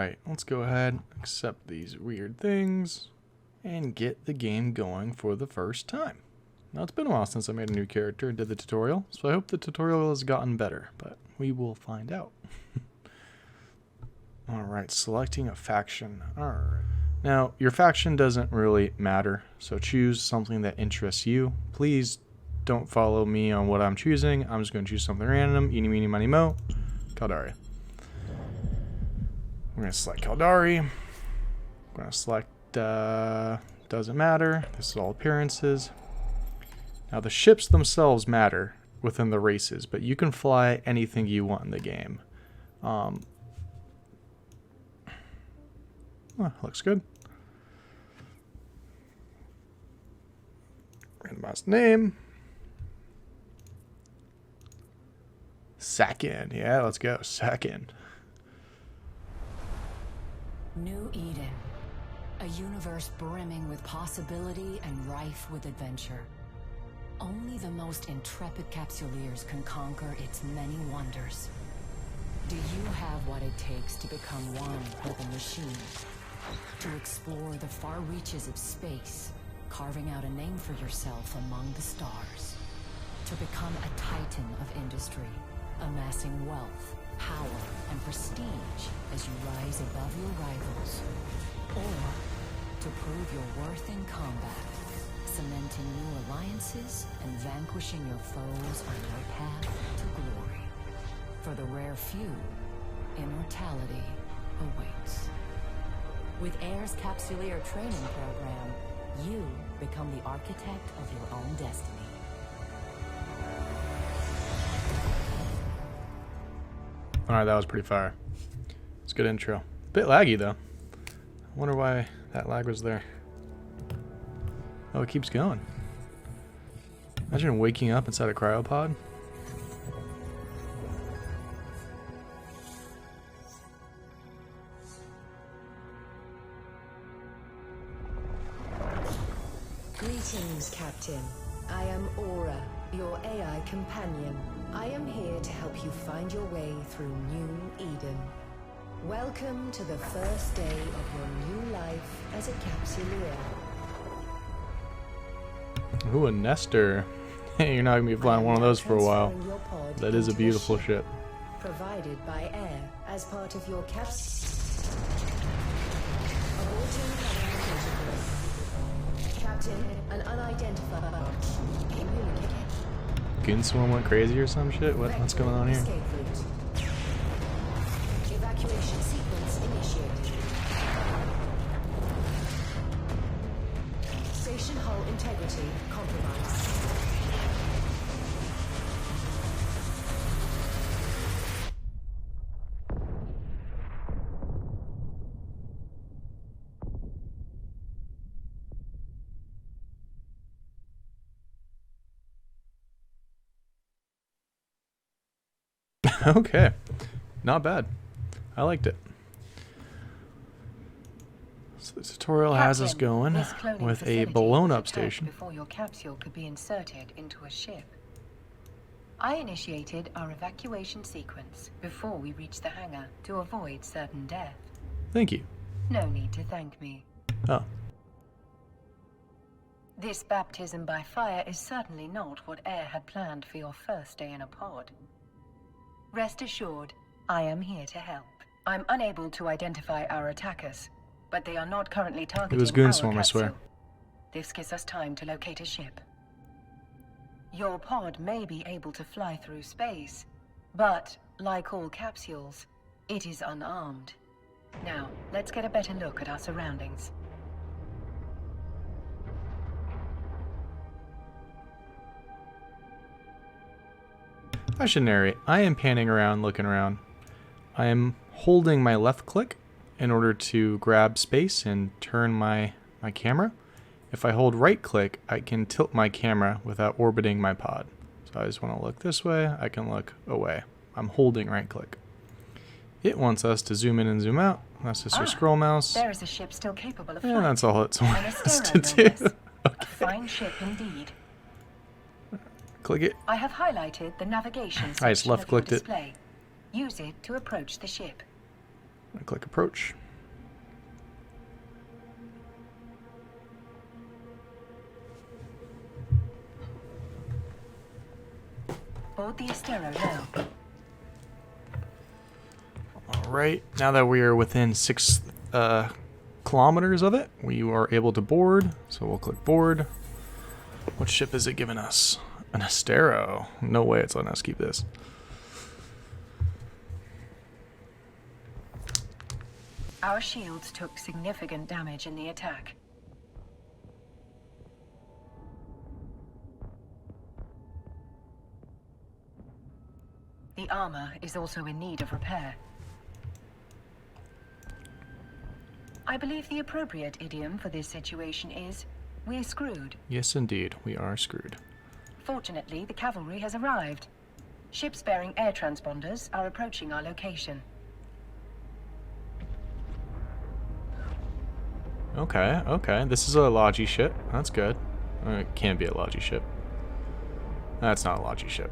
Alright, let's go ahead, accept these weird things, and get the game going for the first time. Now, it's been a while since I made a new character and did the tutorial, so I hope the tutorial has gotten better, but we will find out. Alright, selecting a faction. Alright. Now, your faction doesn't really matter, so choose something that interests you. Please don't follow me on what I'm choosing. I'm just going to choose something random. Eeny, meeny, miny, mo. Caldari. We're going to select Caldari. I'm going to select, doesn't matter. This is all appearances. Now, the ships themselves matter within the races, but you can fly anything you want in the game. Looks good. Randomized name. Second. Yeah, let's go. Second. New Eden. A universe brimming with possibility and rife with adventure. Only the most intrepid capsuleers can conquer its many wonders. Do you have what it takes to become one with a machine? To explore the far reaches of space, carving out a name for yourself among the stars. To become a titan of industry, amassing wealth, power, and prestige as you rise above your rivals. Or to prove your worth in combat, cementing new alliances and vanquishing your foes on your path to glory. For the rare few, immortality awaits. With AIR's Capsuleer training program, you become the architect of your own destiny. Alright, that was pretty fire. It's a good intro. Bit laggy though. I wonder why that lag was there. Oh, it keeps going. Imagine waking up inside a cryopod. Greetings, Captain. I am Aura, your AI companion. I am here to help you find your way through New Eden. Welcome to the first day of your new life as a Capsuleer. Ooh, a Nestor. You're not going to be flying one of those for a while. That is a beautiful ship. Provided by AIR as part of your Captain, an unidentified communicator. Goonswarm went crazy or some shit? What's going on here? Evacuation sequence initiated. Station hull integrity compromised. Okay. Not bad. I liked it. So the tutorial has us going with a blown up station. Before your capsule could be inserted into a ship. I initiated our evacuation sequence before we reached the hangar to avoid certain death. Thank you. No need to thank me. Oh. This baptism by fire is certainly not what AIR had planned for your first day in a pod. Rest assured, I am here to help. I'm unable to identify our attackers, but they are not currently targeting It was Goonswarm, I swear. This gives us time to locate a ship. Your pod may be able to fly through space, but, like all capsules, it is unarmed. Now, let's get a better look at our surroundings. I should narrate. I am panning around, looking around. I am holding my left click in order to grab space and turn my camera. If I hold right click, I can tilt my camera without orbiting my pod. So I just want to look this way, I can look away. I'm holding right click. It wants us to zoom in and zoom out. That's just your scroll mouse. There is a ship still capable of And flight. that's all it An wants us to Astero, no do. less. Okay. A fine ship indeed. Click it. I have highlighted the navigation I just section left of your clicked it. display. Use it to approach the ship. I click approach. Board the Astero now. Alright, now that we are within 6 kilometers of it, we are able to board. So we'll click board. What ship is it giving us? An Astero. No way it's letting us keep this. Our shields took significant damage in the attack. The armor is also in need of repair. I believe the appropriate idiom for this situation is, "We're screwed." Yes, indeed, we are screwed. Fortunately, the cavalry has arrived. Ships bearing air transponders are approaching our location. Okay, okay. This is a Logi ship. That's good. It can be a Logi ship. That's not a Logi ship.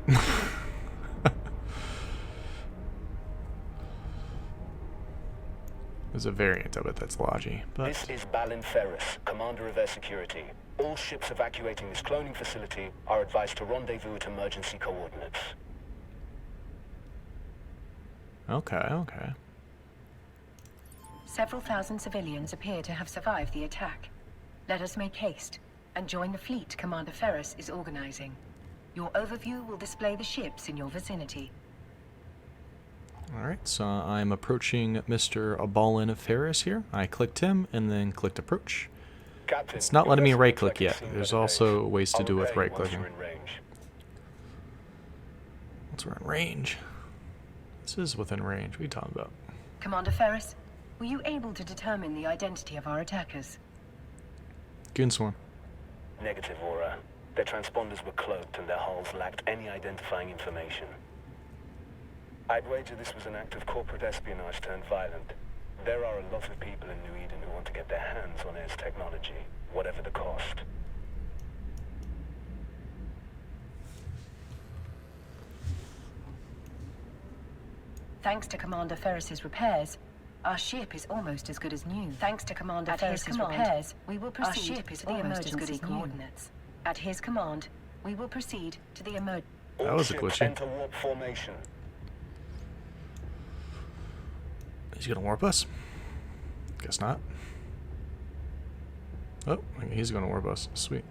There's a variant of it that's Logi. But This is Balin Ferris, Commander of Air Security. All ships evacuating this cloning facility are advised to rendezvous at emergency coordinates. okay, okay. Several thousand civilians appear to have survived the attack. Let us make haste and join the fleet Commander Ferris is organizing. Your overview will display the ships in your vicinity. Alright, so I'm approaching Mr. Balin Ferris here. I clicked him and then clicked approach. Captain, It's not letting me your right vessel click looks yet. like it's There's seen also better ways to days. do with I'll right obey once clicking. you're in range. Once we're in range. This is within range. What are you talking about? Commander Ferris, were you able to determine the identity of our attackers? Goonswarm. Negative, Aura. Their transponders were cloaked and their hulls lacked any identifying information. I'd wager this was an act of corporate espionage turned violent. There are a lot of people in New Eden who want to get their hands on Air's technology, whatever the cost. Thanks to Commander Ferris's repairs, our ship is almost as good as new. Thanks to Commander Ferris's repairs, we will proceed our ship is to the almost as good emergency as new. coordinates. At his command, we will proceed to the emergency. That All was a ships glitchy. enter warp formation. He's gonna warp us? Guess not. Oh, he's gonna warp us. Sweet.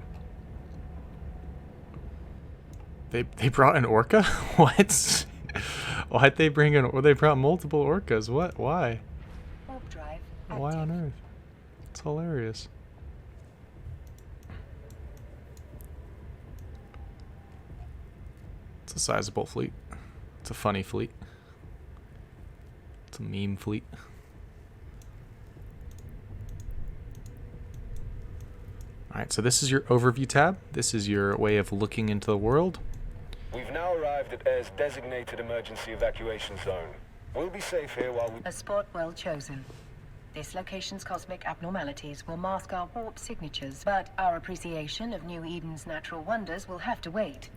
They brought an orca? What? Why'd they bring an? Or they brought multiple orcas? What? Why? Warp drive Why active. on earth? It's hilarious. It's a sizable fleet. It's a funny fleet. It's a meme fleet. Alright, so this is your overview tab. This is your way of looking into the world. We've now arrived at Air's designated emergency evacuation zone. We'll be safe here while we... A spot well chosen. This location's cosmic abnormalities will mask our warp signatures, but our appreciation of New Eden's natural wonders will have to wait.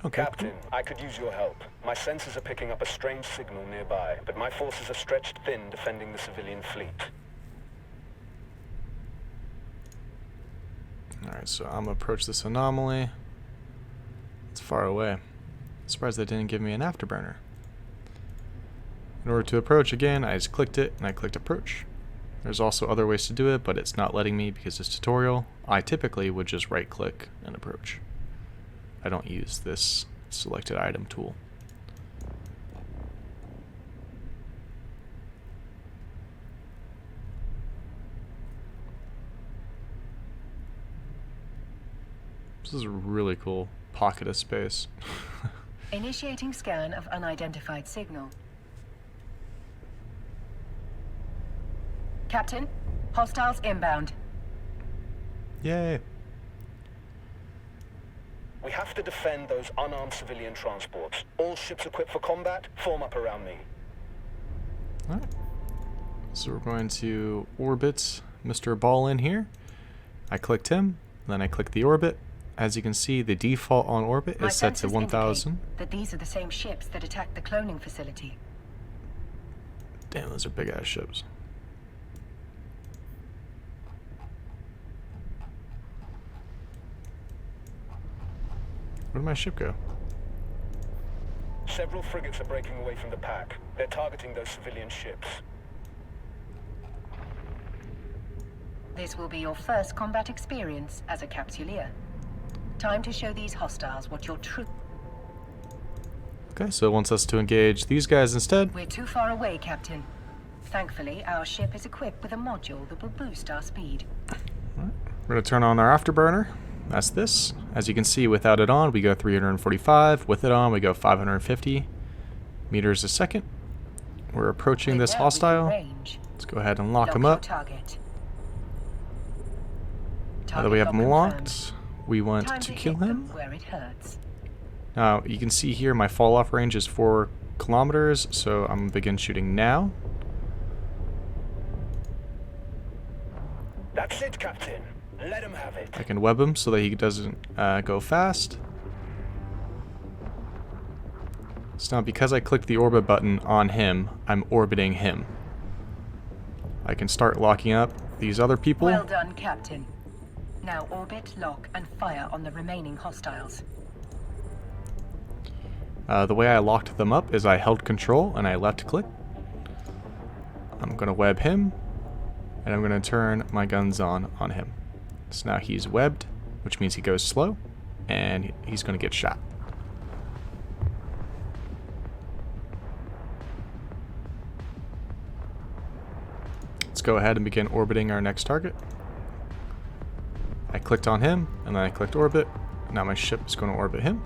Okay. Captain, I could use your help. My sensors are picking up a strange signal nearby, but my forces are stretched thin defending the civilian fleet. Alright, so I'm gonna approach this anomaly. It's far away. Surprised they didn't give me an afterburner. In order to approach again, I just clicked it and I clicked approach. There's also other ways to do it, but it's not letting me because it's tutorial. I typically would just right click and approach. I don't use this selected item tool. This is a really cool pocket of space. Initiating scan of unidentified signal. Captain, hostiles inbound. Yay! We have to defend those unarmed civilian transports. All ships equipped for combat, form up around me. Alright. So we're going to orbit Mr. Balin here. I clicked him, then I clicked the orbit. As you can see, the default on orbit My is set to sensors 1000. indicate that these are the same ships that attacked the cloning facility. Damn, those are big ass ships. Where did my ship go? Several frigates are breaking away from the pack. They're targeting those civilian ships. This will be your first combat experience as a capsuleer. Time to show these hostiles what your true... Okay, so it wants us to engage these guys instead. We're too far away, Captain. Thankfully, our ship is equipped with a module that will boost our speed. Right. We're going to turn on our afterburner. That's this. As you can see, without it on, we go 345. With it on, we go 550 meters a second. We're approaching this hostile. Let's go ahead and lock him up. Now that we have him locked, we want to kill him. Where it hurts. Now, you can see here my fall-off range is 4 kilometers, so I'm going to begin shooting now. That's it, Captain. Let him have it. I can web him so that he doesn't go fast. So now, because I clicked the orbit button on him, I'm orbiting him. I can start locking up these other people. Well done, Captain. Now orbit, lock, and fire on the remaining hostiles. The way I locked them up is I held control and I left click. I'm going to web him, and I'm going to turn my guns on him. So now he's webbed, which means he goes slow, and he's going to get shot. Let's go ahead and begin orbiting our next target. I clicked on him, and then I clicked orbit. Now my ship is going to orbit him.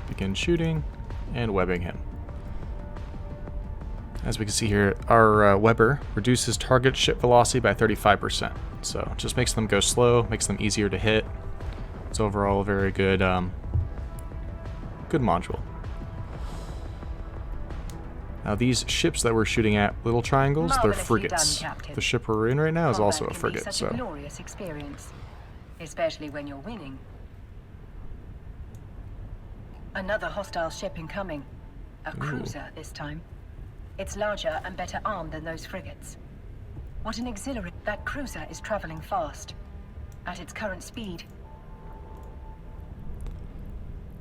Begin shooting and webbing him. As we can see here, our webber reduces target ship velocity by 35%. So it just makes them go slow, makes them easier to hit. It's overall a very good, good module. Now these ships that we're shooting at, little triangles, they're frigates. The ship we're in right now is also a frigate. Such a glorious experience, especially when you're winning. Another hostile ship incoming. A cruiser this time. It's larger and better armed than those frigates. What an exhilarant... That cruiser is traveling fast. At its current speed.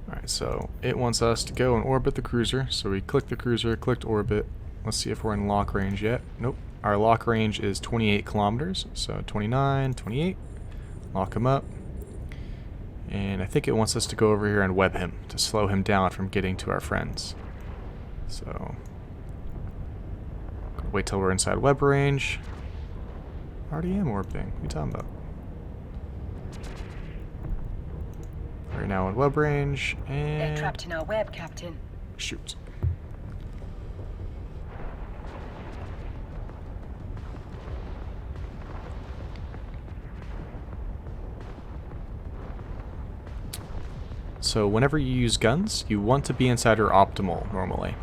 Alright, so it wants us to go and orbit the cruiser. So we click the cruiser, clicked orbit. Let's see if we're in lock range yet. Nope. Our lock range is 28 kilometers. So 29, 28. Lock him up. And I think it wants us to go over here and web him to slow him down from getting to our friends. So, wait till we're inside web range. I already am orbiting. What are you talking about? We're now in web range, and... They're trapped in our web, Captain. Shoot. So whenever you use guns, you want to be inside your optimal normally.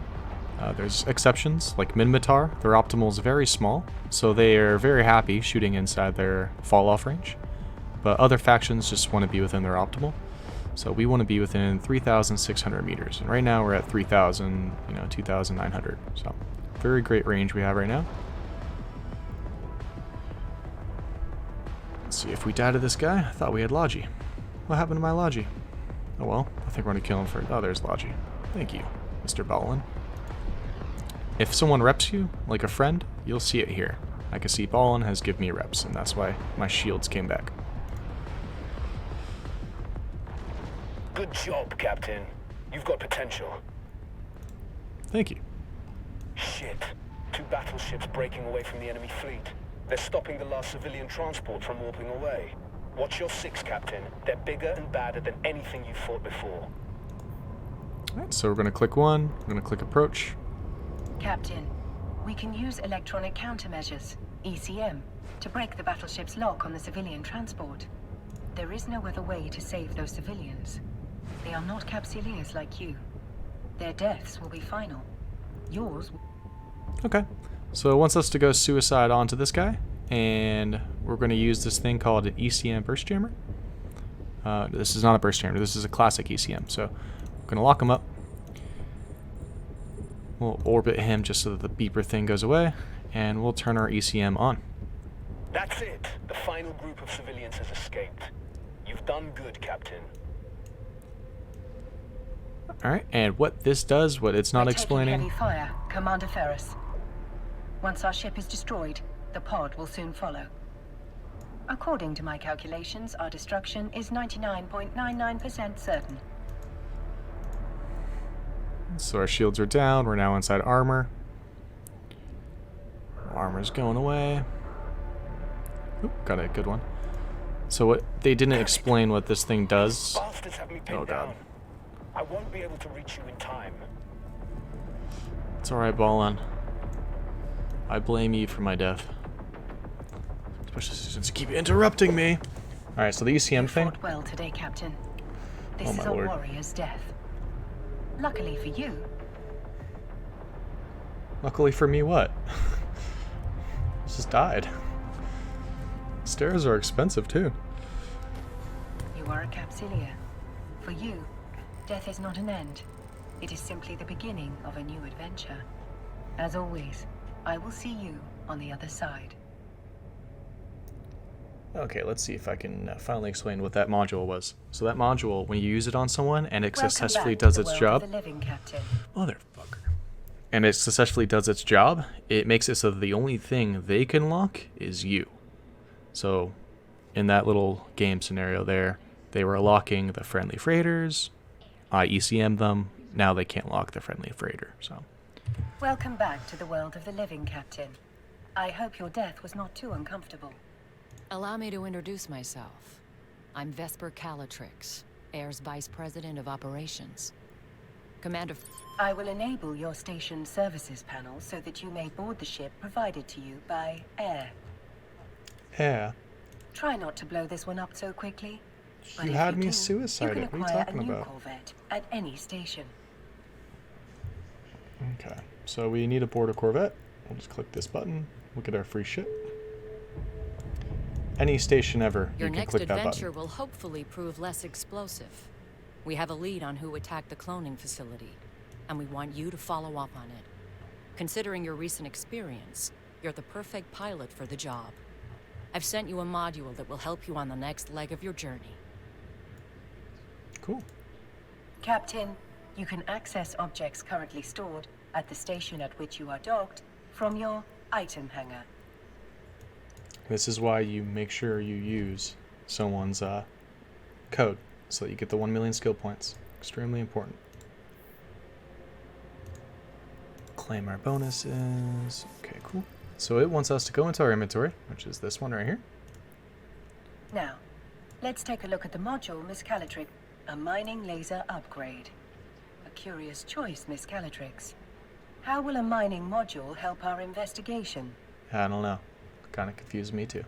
There's exceptions, like Minmatar. Their optimal is very small, so they are very happy shooting inside their fall-off range. But other factions just want to be within their optimal. So we want to be within 3,600 meters. And right now we're at 3,000, 2,900. So very great range we have right now. Let's see if we die to this guy. I thought we had Logi. What happened to my Logi? Oh well, I think we're going to kill him first. Oh, there's Logi. Thank you, Mr. Ballin. If someone reps you, like a friend, you'll see it here. I can see Ballin has given me reps, and that's why my shields came back. Good job, Captain. You've got potential. Thank you. Shit. 2 battleships breaking away from the enemy fleet. They're stopping the last civilian transport from warping away. Watch your 6, Captain. They're bigger and badder than anything you've fought before. Alright, so we're going to click 1. We're going to click approach. Captain, we can use electronic countermeasures, ECM, to break the battleship's lock on the civilian transport. There is no other way to save those civilians. They are not capsuleers like you. Their deaths will be final. Yours... Okay, so it wants us to go suicide onto this guy, and we're going to use this thing called an Ecm Burst Jammer. This is not a Burst Jammer, this is a classic ECM, so we're going to lock him up. We'll orbit him just so that the beeper thing goes away, and we'll turn our ECM on. That's it. The final group of civilians has escaped. You've done good, Captain. Alright, and what this does, what it's not We're explaining... taking heavy fire, Commander Ferris. Once our ship is destroyed, the pod will soon follow. According to my calculations, our destruction is 99.99% certain. So our shields are down, we're now inside armor. Armor's going away. Oop, got a good one. So what they didn't explain what this thing does. Bastards have me pinned Oh god. down. I won't be able to reach you in time. It's alright, Ballin. I blame you for my death. Especially since you keep interrupting me. Alright, so the ECM thing. Fought well today, Captain. This Oh, is my a lord. warrior's death. Luckily for you, Luckily for me, what? Just died. Stairs are expensive too. you are a capsuleer. For you, death is not an end. It is simply the beginning of a new adventure. As always, I will see you on the other side. Okay, let's see if I can finally explain what that module was. So that module, when you use it on someone and it Welcome successfully back to does the its world job, of the living, Captain. motherfucker, and it successfully does its job, it makes it so that the only thing they can lock is you. So in that little game scenario there, they were locking the friendly freighters, I ECM'd them, now they can't lock the friendly freighter, so. Welcome back to the world of the living, Captain. I hope your death was not too uncomfortable. Allow me to introduce myself. I'm Vesper Calatrix, Air's Vice President of Operations. Commander... I will enable your station services panel so that you may board the ship provided to you by Air. Yeah. Try not to blow this one up so quickly. But You if had me do, suicided. You What can are you acquire talking a new about? Corvette at any station. Okay, so we need to board a Corvette. We'll just click this button, look at our free ship. Any station ever, Your you can next click that adventure button. will hopefully prove less explosive. We have a lead on who attacked the cloning facility, and we want you to follow up on it. Considering your recent experience, you're the perfect pilot for the job. I've sent you a module that will help you on the next leg of your journey. Cool. Captain, you can access objects currently stored at the station at which you are docked from your item hangar. This is why you make sure you use someone's code, so that you get the 1 million skill points. Extremely important. Claim our bonuses. Okay, cool. So it wants us to go into our inventory, which is this one right here. Now, let's take a look at the module, Miss Calatrix. A mining laser upgrade. A curious choice, Miss Calatrix. How will a mining module help our investigation? I don't know. Kind of confused me too.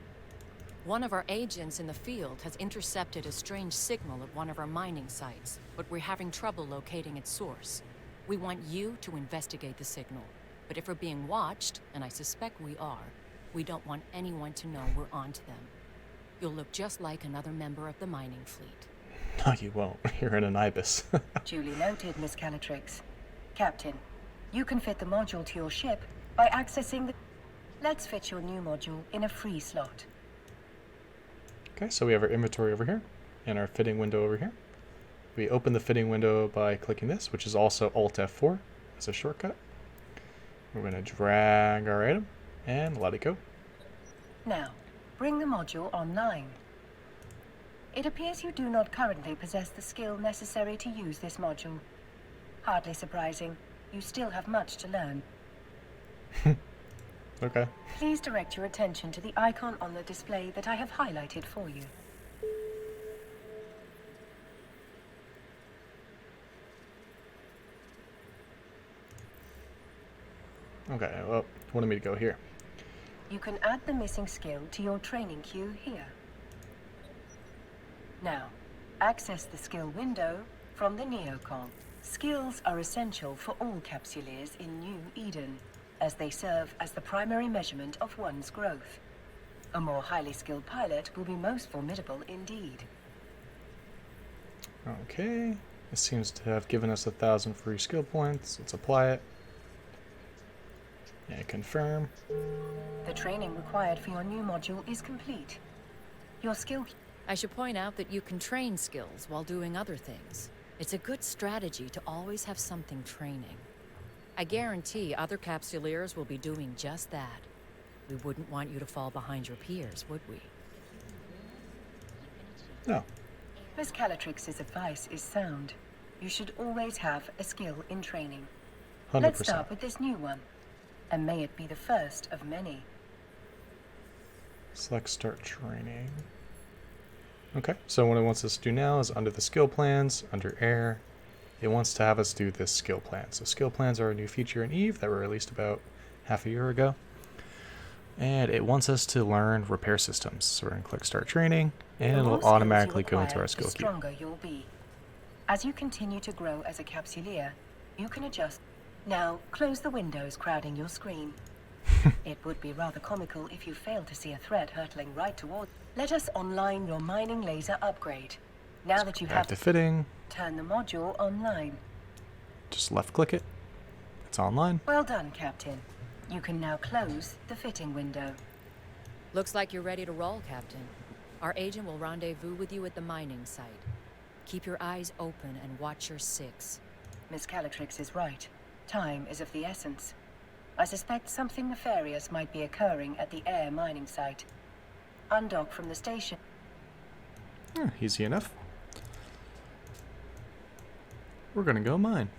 One of our agents in the field has intercepted a strange signal at one of our mining sites, but we're having trouble locating its source. We want you to investigate the signal, but if we're being watched, and I suspect we are, we don't want anyone to know we're onto them. You'll look just like another member of the mining fleet. No, you won't. You're in an ibis. Duly noted, Miss Calatrix. Captain, you can fit the module to your ship by accessing the... Let's fit your new module in a free slot. Okay, so we have our inventory over here and our fitting window over here. We open the fitting window by clicking this, which is also Alt F4 as a shortcut. We're going to drag our item and let it go. Now, bring the module online. It appears you do not currently possess the skill necessary to use this module. Hardly surprising. You still have much to learn. Okay. Please direct your attention to the icon on the display that I have highlighted for you. Okay, well, wanted me to go here. You can add the missing skill to your training queue here. Now, access the skill window from the neocon. Skills are essential for all capsuleers in New Eden, as they serve as the primary measurement of one's growth. A more highly skilled pilot will be most formidable indeed. Okay. It seems to have given us 1,000 free skill points. Let's apply it. Yeah, confirm. The training required for your new module is complete. Your skill... I should point out that you can train skills while doing other things. It's a good strategy to always have something training. I guarantee other Capsuleers will be doing just that. We wouldn't want you to fall behind your peers, would we? No. Miss Calatrix's advice is sound. You should always have a skill in training. 100%. Let's start with this new one. And may it be the first of many. Select start training. Okay, so what it wants us to do now is under the skill plans, under air, it wants to have us do this skill plan. So skill plans are a new feature in EVE that were released about half a year ago. And it wants us to learn repair systems. So we're going to click start training, and it'll automatically go into our skill the queue. stronger you'll be. As you continue to grow as a Capsuleer, you can adjust. Now, close the windows crowding your screen. It would be rather comical if you failed to see a threat hurtling right toward. Let us online your mining laser upgrade. Now that you Back have to fitting, turn the module online. just left click it. It's online. Well done, Captain. You can now close the fitting window. Looks like you're ready to roll, Captain. Our agent will rendezvous with you at the mining site. Keep your eyes open and watch your six. Miss Calatrix is right. Time is of the essence. I suspect something nefarious might be occurring at the air mining site. Undock from the station. Easy enough. We're gonna go mine.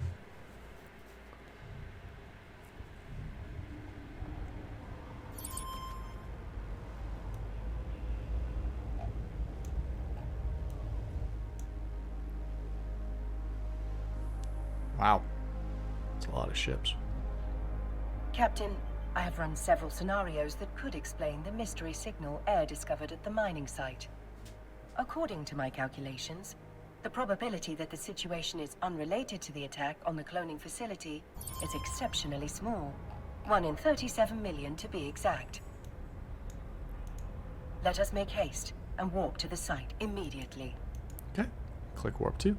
Wow. That's a lot of ships. Captain, I have run several scenarios that could explain the mystery signal Air discovered at the mining site. According to my calculations, the probability that the situation is unrelated to the attack on the cloning facility is exceptionally small. 1 in 37 million to be exact. Let us make haste and warp to the site immediately. Okay. Click warp 2.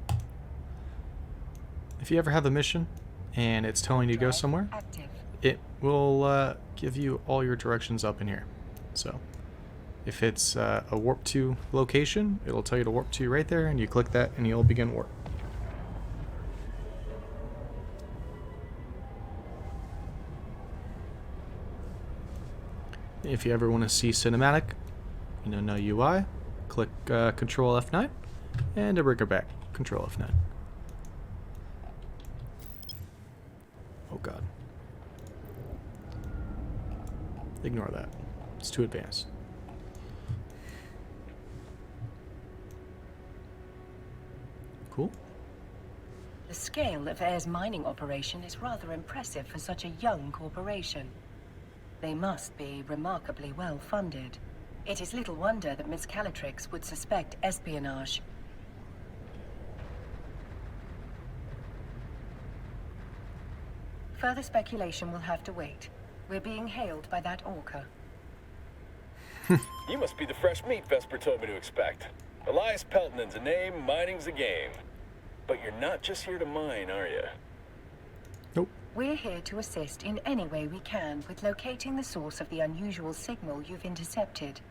If you ever have a mission and it's telling you to go Drive somewhere, active. it will give you all your directions up in here. So if it's a warp 2 location, it'll tell you to warp 2 right there, and you click that and you'll begin warp. If you ever want to see cinematic, no UI, click Control F9 and to bring it back. Control F9. Oh god. Ignore that. It's too advanced. Cool. The scale of Air's mining operation is rather impressive for such a young corporation. They must be remarkably well funded. It is little wonder that Miss Calatrix would suspect espionage. Further speculation will have to wait. We're being hailed by that orca. You must be the fresh meat Vesper told me to expect. Elias Peltonen's a name, mining's a game. But you're not just here to mine, are you? Nope. We're here to assist in any way we can with locating the source of the unusual signal you've intercepted.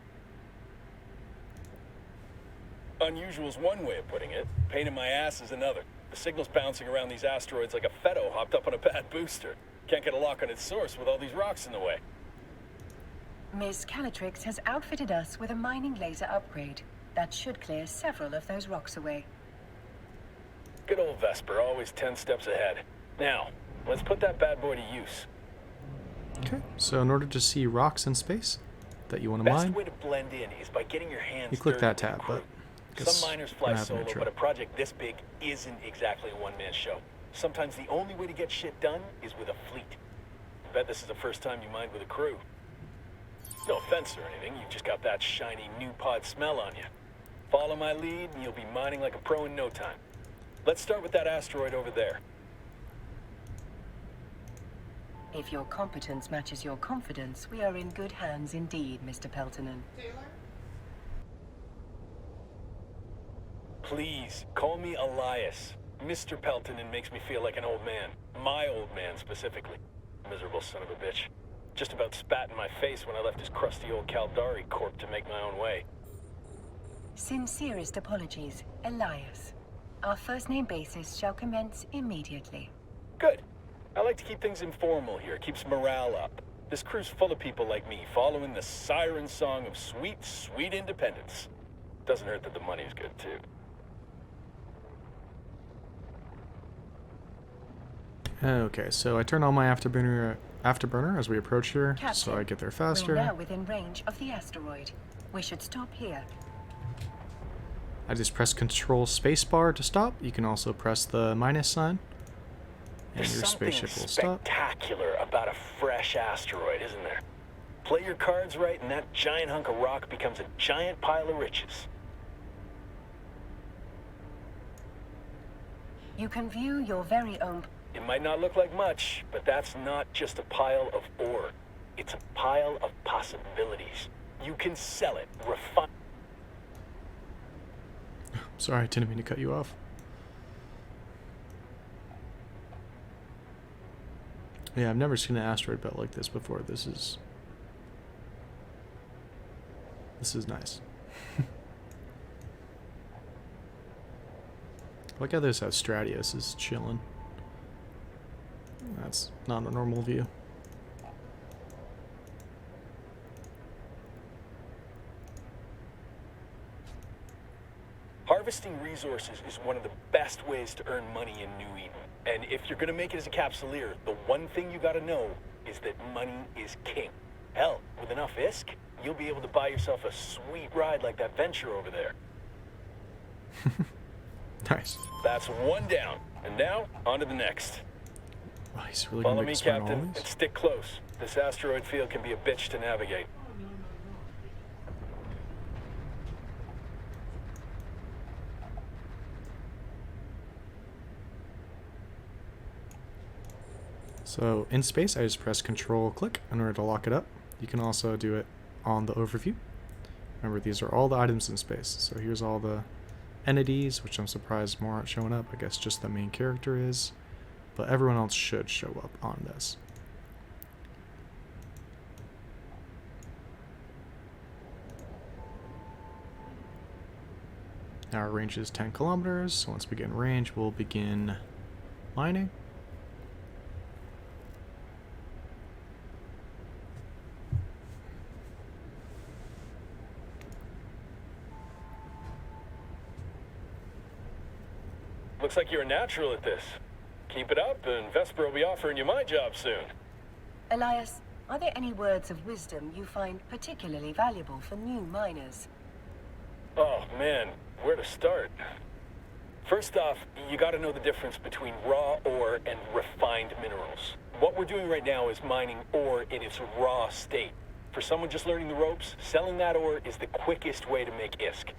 Unusual's one way of putting it. Pain in my ass is another. The signal's bouncing around these asteroids like a Fetto hopped up on a bad booster. Can't get a lock on its source with all these rocks in the way. Miss Calatrix has outfitted us with a mining laser upgrade. That should clear several of those rocks away. Good old Vesper, always 10 steps ahead. Now, let's put that bad boy to use. Okay, so in order to see rocks in space that you want to Best mine, way to blend in is by getting your hands you click dirty that with the tab, crew. but I guess Some miners I fly have an solo, intro. but a project this big isn't exactly a one-man show. Sometimes the only way to get shit done is with a fleet. Bet this is the first time you mined with a crew. No offense or anything, you've just got that shiny new pod smell on you. Follow my lead and you'll be mining like a pro in no time. Let's start with that asteroid over there. If your competence matches your confidence, we are in good hands indeed, Mr. Peltonen. Please, call me Elias. Mr. Peltonen makes me feel like an old man. My old man, specifically. Miserable son of a bitch. Just about spat in my face when I left his crusty old Caldari corp to make my own way. Sincerest apologies, Elias. Our first name basis shall commence immediately. Good. I like to keep things informal here. It keeps morale up. This crew's full of people like me, following the siren song of sweet, sweet independence. Doesn't hurt that the money's good, too. Okay, so I turn on my afterburner as we approach here, so I get there faster. We're now within range of the asteroid. We should stop here. I just press Control Spacebar to stop. You can also press the minus sign, and There's your spaceship will something stop. spectacular about a fresh asteroid, isn't there? Play your cards right, and that giant hunk of rock becomes a giant pile of riches. You can view your very own... It might not look like much, but that's not just a pile of ore. It's a pile of possibilities. You can sell it, refine... Sorry, I didn't mean to cut you off. Yeah, I've never seen an asteroid belt like this before. This is nice. Look how this Stratius is chilling. That's not a normal view. Harvesting resources is one of the best ways to earn money in New Eden. And if you're gonna make it as a capsuleer, the one thing you gotta know is that money is king. Hell, with enough ISK, you'll be able to buy yourself a sweet ride like that venture over there. Nice. That's one down. And now, on to the next. Oh, he's really Follow gonna me, make us run all Captain, these? and stick close. This asteroid field can be a bitch to navigate. So in space, I just press Control click in order to lock it up. You can also do it on the overview. Remember, these are all the items in space. So here's all the entities, which I'm surprised more aren't showing up. I guess just the main character is, but everyone else should show up on this. Now our range is 10 kilometers. So once we get in range, we'll begin mining. Looks like you're a natural at this. Keep it up, and Vesper will be offering you my job soon. Elias, are there any words of wisdom you find particularly valuable for new miners? Oh, man, where to start? First off, you gotta know the difference between raw ore and refined minerals. What we're doing right now is mining ore in its raw state. For someone just learning the ropes, selling that ore is the quickest way to make ISK.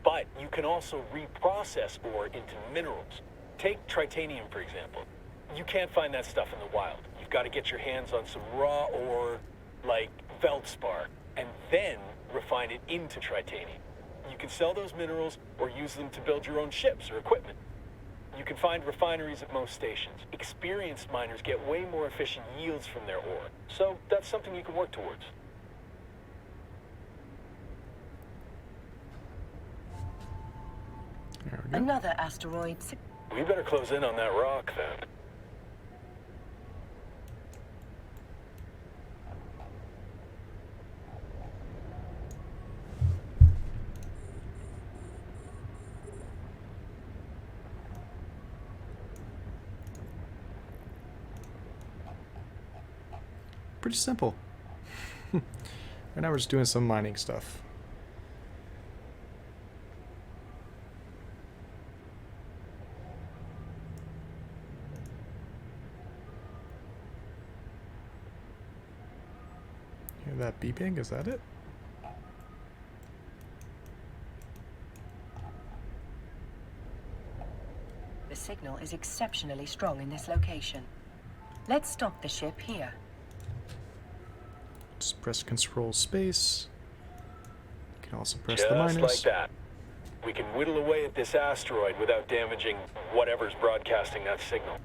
But you can also reprocess ore into minerals. Take titanium, for example. You can't find that stuff in the wild. You've got to get your hands on some raw ore, like feldspar, and then refine it into titanium. You can sell those minerals or use them to build your own ships or equipment. You can find refineries at most stations. Experienced miners get way more efficient yields from their ore, so that's something you can work towards. There we go. Another asteroid... We better close in on that rock, then. Pretty simple. Right now we're just doing some mining stuff. Hear that beeping? Is that it? The signal is exceptionally strong in this location. Let's stop the ship here. Just press Control Space. You can also press Just the minus. like that. We can whittle away at this asteroid without damaging whatever's broadcasting that signal.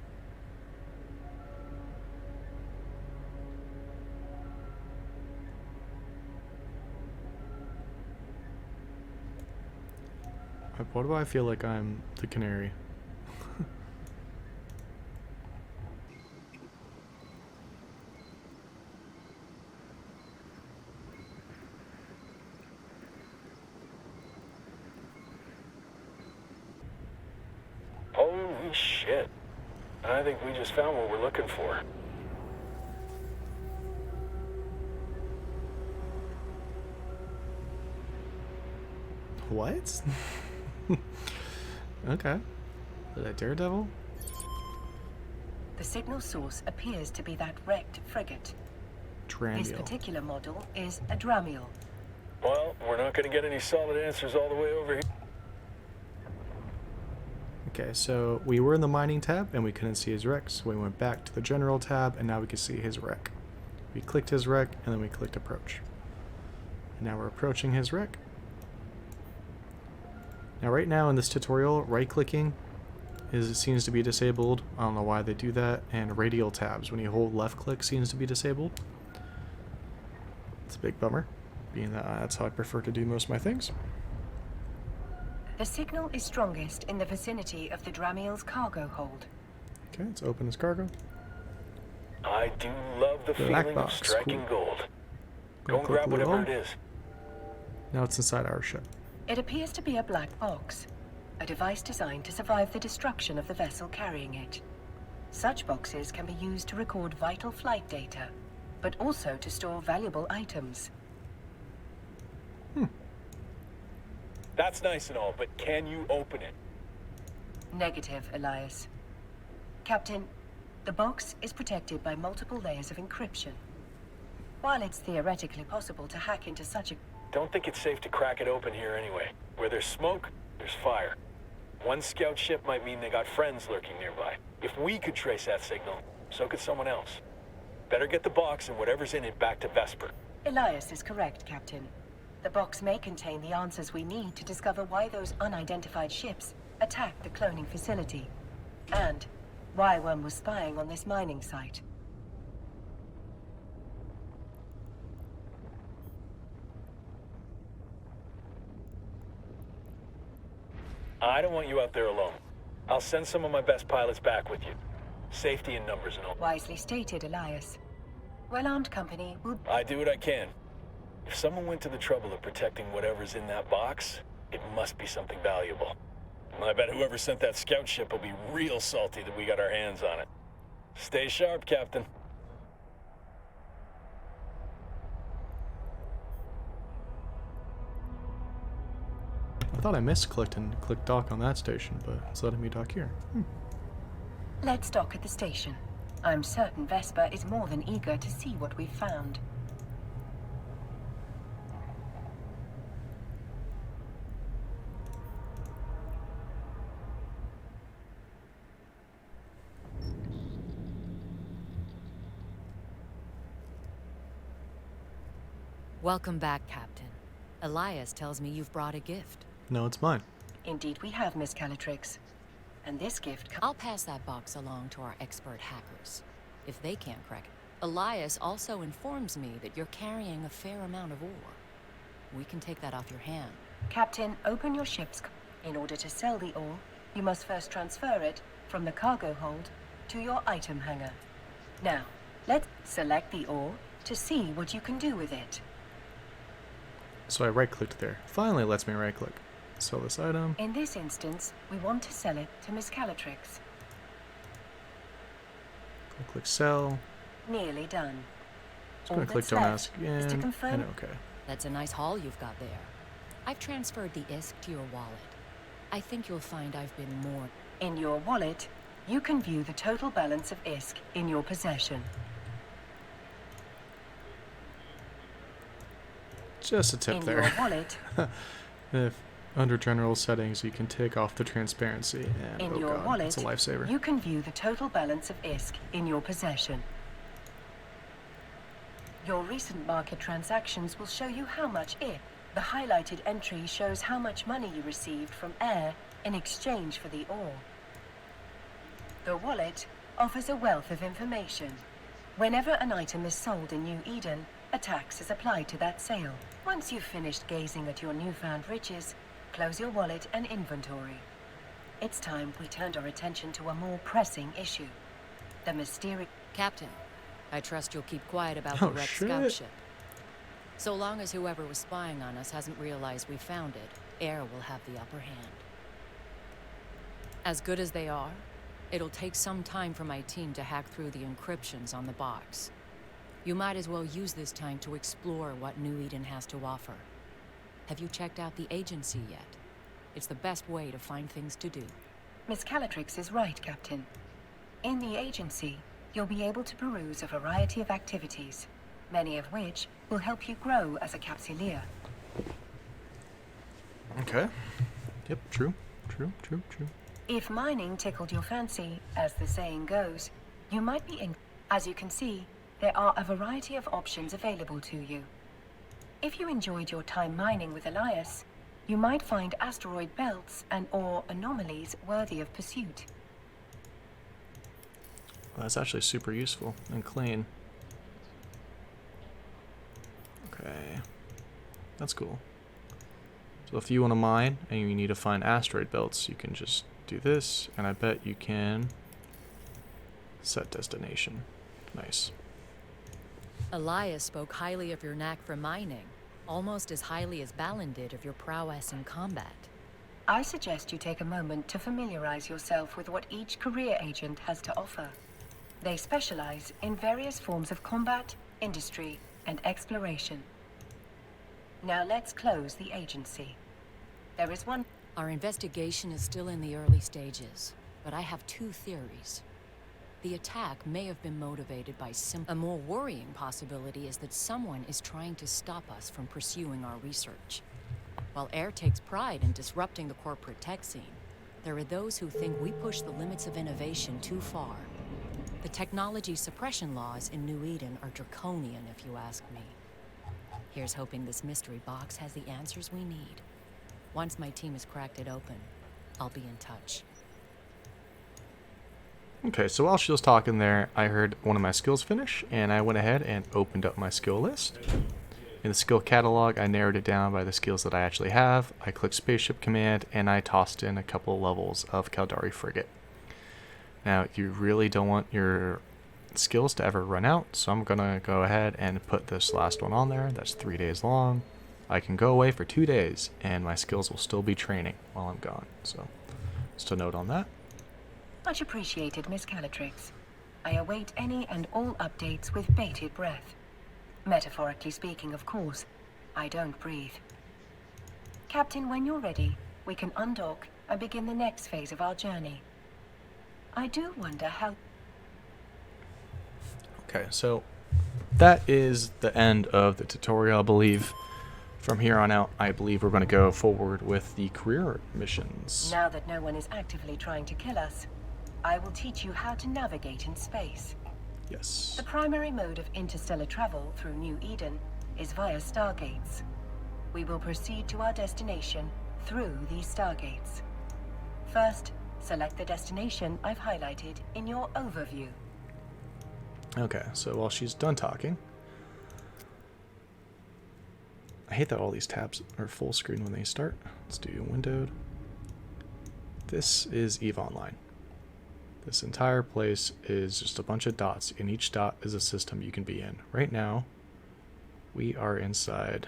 Why do I feel like I'm the canary? Holy shit. I think we just found what we're looking for. What? Okay. Is that Daredevil? The signal source appears to be that wrecked frigate. This Dramiel. particular model is a Dramiel. Well, we're not going to get any solid answers all the way over here. Okay, so we were in the mining tab and we couldn't see his wreck, so we went back to the general tab and now we can see his wreck. We clicked his wreck and then we clicked approach. And now we're approaching his wreck. Now right now in this tutorial, right-clicking seems to be disabled. I don't know why they do that. And radial tabs, when you hold left-click, seems to be disabled. It's a big bummer, being that that's how I prefer to do most of my things. The signal is strongest in the vicinity of the Dramiel's cargo hold. Okay, let's open his cargo. I do love the Black feeling box, of striking cool. gold. Go Go and click grab a little whatever it hole. is. Now it's inside our ship. It appears to be a black box, a device designed to survive the destruction of the vessel carrying it. Such boxes can be used to record vital flight data, but also to store valuable items. That's nice and all, but can you open it? Negative, Elias. Captain, the box is protected by multiple layers of encryption. While it's theoretically possible to hack into such a... Don't think it's safe to crack it open here anyway. Where there's smoke, there's fire. One scout ship might mean they got friends lurking nearby. If we could trace that signal, so could someone else. Better get the box and whatever's in it back to Vesper. Elias is correct, Captain. The box may contain the answers we need to discover why those unidentified ships attacked the cloning facility, and why Worm was spying on this mining site. I don't want you out there alone. I'll send some of my best pilots back with you. Safety in numbers and all. Wisely stated, Elias. Well-armed company will... I do what I can. If someone went to the trouble of protecting whatever's in that box, it must be something valuable. I bet whoever sent that scout ship will be real salty that we got our hands on it. Stay sharp, Captain. I thought I misclicked and clicked dock on that station, but it's letting me dock here. Let's dock at the station. I'm certain Vesper is more than eager to see what we've found. Welcome back, Captain. Elias tells me you've brought a gift. No, it's mine. Indeed we have, Miss Calatrix. And this gift... I'll pass that box along to our expert hackers, if they can't crack it. Elias also informs me that you're carrying a fair amount of ore. We can take that off your hand. Captain, open your ship's... In order to sell the ore, you must first transfer it from the cargo hold to your item hangar. Now, let's select the ore to see what you can do with it. So I right-clicked there. Finally lets me right-click. Sell this item. In this instance, we want to sell it to Miss Calatrix. Go click sell. Nearly done. Just gonna click don't ask again. Is to confirm. And okay. That's a nice haul you've got there. I've transferred the ISK to your wallet. I think you'll find I've been more... In your wallet, you can view the total balance of ISK in your possession. Just a tip In there. your wallet, If under general settings you can take off the transparency and in oh your god, wallet, it's a lifesaver. you can view the total balance of ISK in your possession. Your recent market transactions will show you how much ISK. The highlighted entry shows how much money you received from Air in exchange for the ore. The wallet offers a wealth of information. Whenever an item is sold in New Eden, a tax is applied to that sale. Once you've finished gazing at your newfound riches, close your wallet and inventory. It's time we turned our attention to a more pressing issue. The mysterious... Captain, I trust you'll keep quiet about Oh, the wrecked shit. scout ship. So long as whoever was spying on us hasn't realized we found it, Air will have the upper hand. As good as they are, it'll take some time for my team to hack through the encryptions on the box. You might as well use this time to explore what New Eden has to offer. Have you checked out the agency yet? It's the best way to find things to do. Miss Calatrix is right, Captain. In the agency, you'll be able to peruse a variety of activities, many of which will help you grow as a capsuleer. Okay. Yep, true. If mining tickled your fancy, as the saying goes, you might be in... As you can see, there are a variety of options available to you. If you enjoyed your time mining with Elias, you might find asteroid belts and/or anomalies worthy of pursuit. Well, that's actually super useful and clean. Okay. That's cool. So if you want to mine and you need to find asteroid belts, you can just do this, and I bet you can set destination. Nice. Elias spoke highly of your knack for mining, almost as highly as Balin did of your prowess in combat. I suggest you take a moment to familiarize yourself with what each career agent has to offer. They specialize in various forms of combat, industry, and exploration. Now let's close the agency. There is one... Our investigation is still in the early stages, but I have two theories. The attack may have been motivated by a more worrying possibility is that someone is trying to stop us from pursuing our research. While Air takes pride in disrupting the corporate tech scene, there are those who think we push the limits of innovation too far. The technology suppression laws in New Eden are draconian, if you ask me. Here's hoping this mystery box has the answers we need. Once my team has cracked it open, I'll be in touch. Okay, so while she was talking there, I heard one of my skills finish, and I went ahead and opened up my skill list. In the skill catalog, I narrowed it down by the skills that I actually have. I clicked Spaceship Command, and I tossed in a couple levels of Caldari Frigate. Now, you really don't want your skills to ever run out, so I'm going to go ahead and put this last one on there. That's 3 days long. I can go away for 2 days, and my skills will still be training while I'm gone. So, just a note on that. Much appreciated, Miss Calatrix. I await any and all updates with bated breath. Metaphorically speaking, of course. I don't breathe. Captain, when you're ready, we can undock and begin the next phase of our journey. I do wonder how... Okay, so that is the end of the tutorial, I believe. From here on out, I believe we're going to go forward with the career missions. Now that no one is actively trying to kill us, I will teach you how to navigate in space. Yes. The primary mode of interstellar travel through New Eden is via stargates. We will proceed to our destination through these stargates. First, select the destination I've highlighted in your overview. Okay, so while she's done talking, I hate that all these tabs are full screen when they start. Let's do windowed. This is EVE Online. This entire place is just a bunch of dots, and each dot is a system you can be in. Right now, we are inside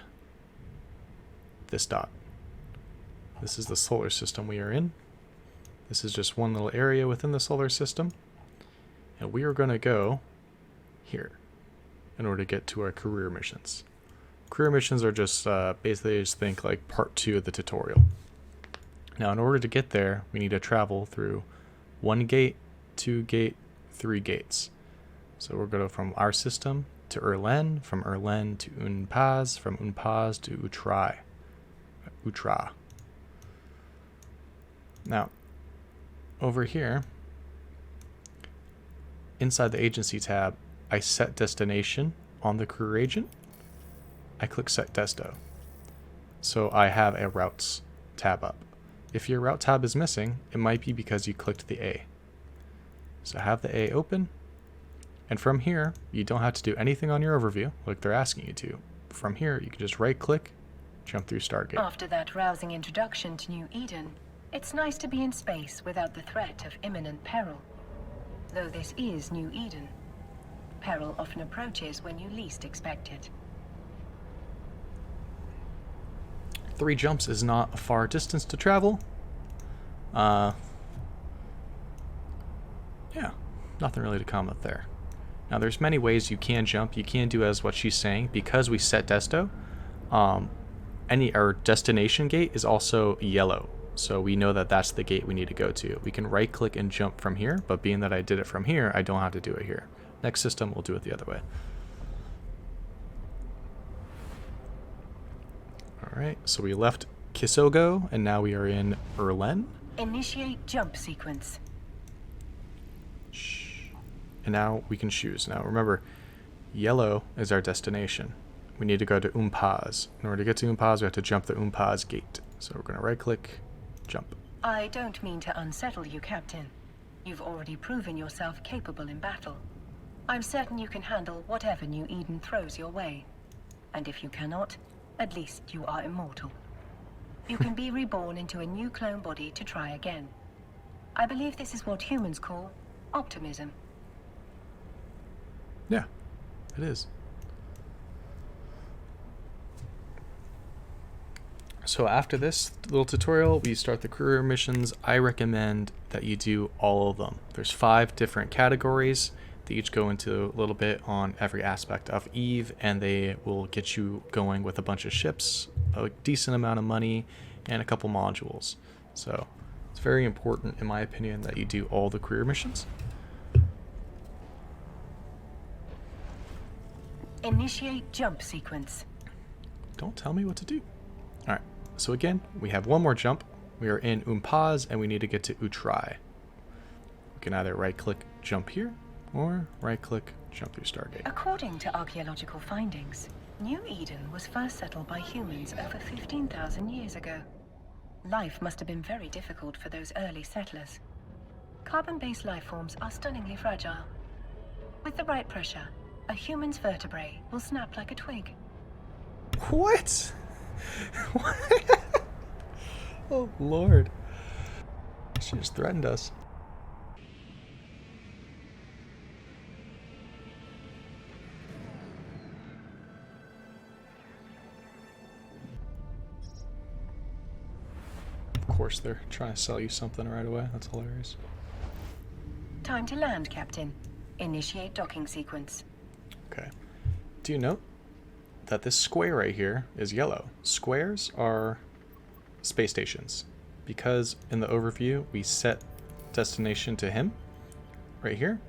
this dot. This is the solar system we are in. This is just one little area within the solar system. And we are going to go here in order to get to our career missions. Career missions are just basically just think like part 2 of the tutorial. Now, in order to get there, we need to travel through 1 gate, 2 gate, 3 gates. So we're going to go from our system to Erlen, from Erlen to Unpaz, from Unpaz to Utra. Now, over here, inside the agency tab, I set destination on the career agent. I click set desto. So I have a routes tab up. If your route tab is missing, it might be because you clicked the A. So have the A open. And from here, you don't have to do anything on your overview like they're asking you to. From here, you can just right click, jump through Stargate. After that rousing introduction to New Eden, it's nice to be in space without the threat of imminent peril. Though this is New Eden, peril often approaches when you least expect it. 3 jumps is not a far distance to travel. Yeah, nothing really to comment there. Now there's many ways you can jump. You can do as what she's saying. Because we set desto, our destination gate is also yellow. So we know that that's the gate we need to go to. We can right click and jump from here, but being that I did it from here, I don't have to do it here. Next system, we'll do it the other way. Alright, so we left Kisogo, and now we are in Erlen. Initiate jump sequence. Shh. And now we can choose. Now remember, yellow is our destination. We need to go to Umpaz. In order to get to Umpaz, we have to jump the Umpaz gate. So we're going to right click, jump. I don't mean to unsettle you, Captain. You've already proven yourself capable in battle. I'm certain you can handle whatever New Eden throws your way. And if you cannot, at least you are immortal. You can be reborn into a new clone body to try again. I believe this is what humans call optimism. Yeah, it is. So after this little tutorial, we start the career missions. I recommend that you do all of them. There's 5 different categories. They each go into a little bit on every aspect of Eve, and they will get you going with a bunch of ships, a decent amount of money, and a couple modules. So it's very important, in my opinion, that you do all the career missions. Initiate jump sequence. Don't tell me what to do. All right, so again, we have one more jump. We are in Umpaz, and we need to get to Utrai. We can either right-click, jump here, or right-click, jump through Stargate. According to archaeological findings, New Eden was first settled by humans over 15,000 years ago. Life must have been very difficult for those early settlers. Carbon-based life forms are stunningly fragile. With the right pressure, a human's vertebrae will snap like a twig. What? Oh, Lord. She just threatened us. Of course, they're trying to sell you something right away. That's hilarious. Time to land, Captain. Initiate docking sequence. Okay. Do you note that this square right here is yellow? Squares are space stations. Because in the overview, we set destination to him right here.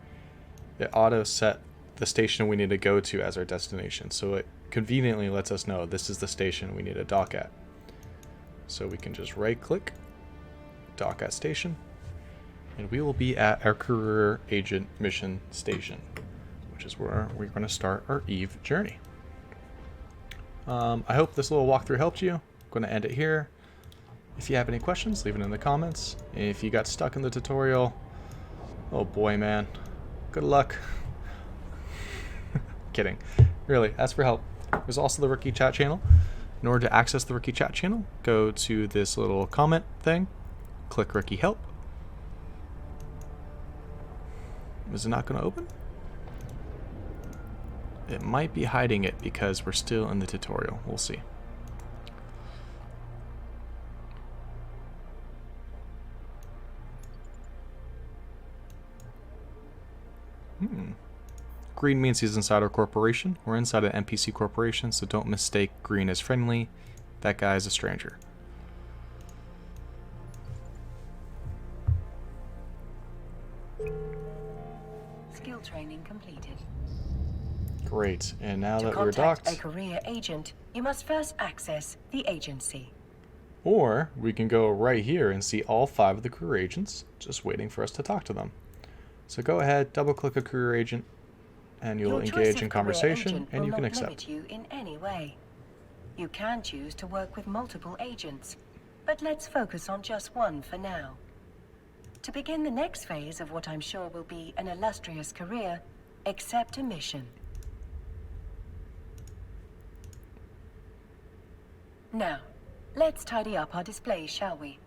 It auto set the station we need to go to as our destination. So it conveniently lets us know this is the station we need to dock at. So we can just right click, dock at station, and we will be at our career agent mission station, which is where we're going to start our Eve journey. I hope this little walkthrough helped you. I'm going to end it here. If you have any questions, leave it in the comments. If you got stuck in the tutorial, oh boy, man, good luck. Kidding. Really, ask for help. There's also the Rookie Chat channel. In order to access the Rookie Chat channel, go to this little comment thing, click Rookie Help. Is it not going to open? It might be hiding it because we're still in the tutorial. We'll see. Green means he's inside our corporation. We're inside an NPC corporation, so don't mistake green as friendly. That guy is a stranger. Skill training completed. Great, and now that we're contact docked, a career agent, you must first access the agency. or we can go right here and see all 5 of the career agents just waiting for us to talk to them. So go ahead, double click a career agent, and you'll Your choice engage of in career conversation, agent and will you can not accept. limit you in any way. You can choose to work with multiple agents, but let's focus on just one for now. To begin the next phase of what I'm sure will be an illustrious career, accept a mission. Now, let's tidy up our display, shall we?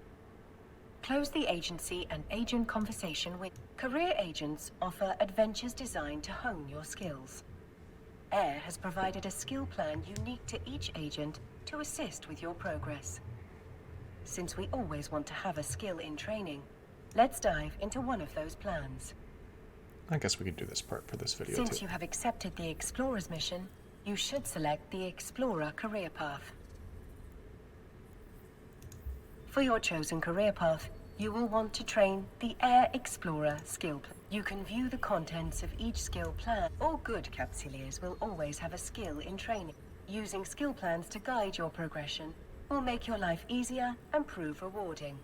Close the agency and agent conversation with... Career agents offer adventures designed to hone your skills. AIR has provided a skill plan unique to each agent to assist with your progress. Since we always want to have a skill in training, let's dive into one of those plans. I guess we could do this part for this video Since too. you have accepted the Explorer's mission, you should select the Explorer career path. For your chosen career path, you will want to train the Air Explorer skill plan. You can view the contents of each skill plan. All good Capsuleers will always have a skill in training. Using skill plans to guide your progression will make your life easier and prove rewarding.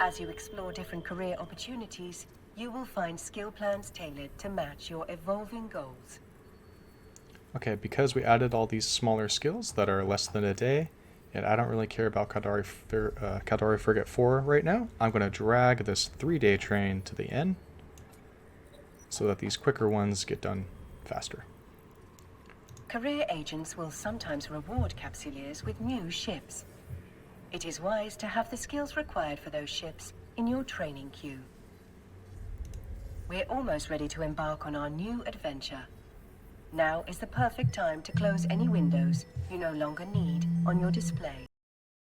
As you explore different career opportunities, you will find skill plans tailored to match your evolving goals. Okay, because we added all these smaller skills that are less than a day, and I don't really care about Caldari Frigate 4 right now, I'm going to drag this 3-day train to the end so that these quicker ones get done faster. Career agents will sometimes reward Capsuleers with new ships. It is wise to have the skills required for those ships in your training queue. We're almost ready to embark on our new adventure. Now is the perfect time to close any windows you no longer need on your display.